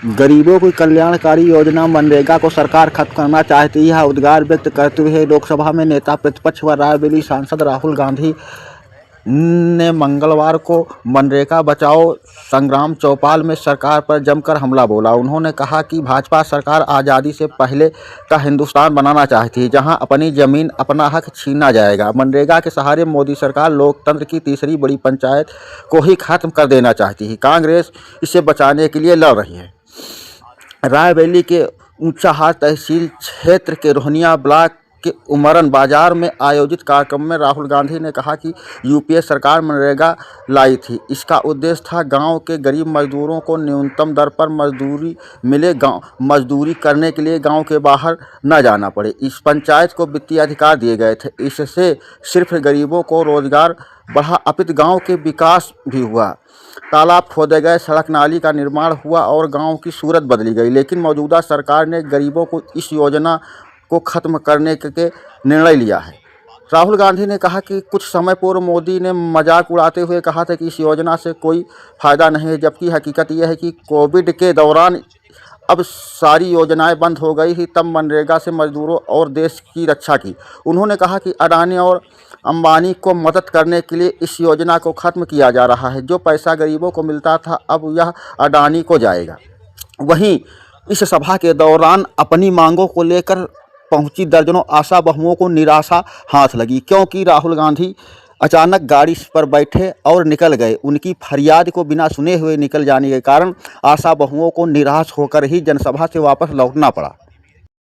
गरीबों की कल्याणकारी योजना मनरेगा को सरकार खत्म करना चाहती है। उद्गार व्यक्त करते हुए लोकसभा में नेता प्रतिपक्ष व रायबरेली सांसद राहुल गांधी ने मंगलवार को मनरेगा बचाओ संग्राम चौपाल में सरकार पर जमकर हमला बोला। उन्होंने कहा कि भाजपा सरकार आज़ादी से पहले का हिंदुस्तान बनाना चाहती है, जहां अपनी जमीन अपना हक छीना जाएगा। मनरेगा के सहारे मोदी सरकार लोकतंत्र की तीसरी बड़ी पंचायत को ही खत्म कर देना चाहती है। कांग्रेस इसे बचाने के लिए लड़ रही है। रायबरेली के ऊंचाहार तहसील क्षेत्र के रोहनिया ब्लॉक के उमरन बाजार में आयोजित कार्यक्रम में राहुल गांधी ने कहा कि यूपीए सरकार मनरेगा लाई थी। इसका उद्देश्य था गांव के गरीब मजदूरों को न्यूनतम दर पर मजदूरी मिले, गांव मजदूरी करने के लिए गांव के बाहर न जाना पड़े। इस पंचायत को वित्तीय अधिकार दिए गए थे। इससे सिर्फ गरीबों को रोजगार बढ़ा, अपितु गाँव के विकास भी हुआ। तालाब खोदे गए, सड़क नाली का निर्माण हुआ और गांव की सूरत बदली गई। लेकिन मौजूदा सरकार ने गरीबों को इस योजना को खत्म करने के निर्णय लिया है। राहुल गांधी ने कहा कि कुछ समय पूर्व मोदी ने मजाक उड़ाते हुए कहा था कि इस योजना से कोई फ़ायदा नहीं है, जबकि हकीकत यह है कि कोविड के दौरान अब सारी योजनाएं बंद हो गई ही, तब मनरेगा से मजदूरों और देश की रक्षा की। उन्होंने कहा कि अडानी और अंबानी को मदद करने के लिए इस योजना को ख़त्म किया जा रहा है। जो पैसा गरीबों को मिलता था अब यह अडानी को जाएगा। वहीं इस सभा के दौरान अपनी मांगों को लेकर पहुंची दर्जनों आशा बहुओं को निराशा हाथ लगी, क्योंकि राहुल गांधी अचानक गाड़ी पर बैठे और निकल गए। उनकी फरियाद को बिना सुने हुए निकल जाने के कारण आशा बहुओं को निराश होकर ही जनसभा से वापस लौटना पड़ा।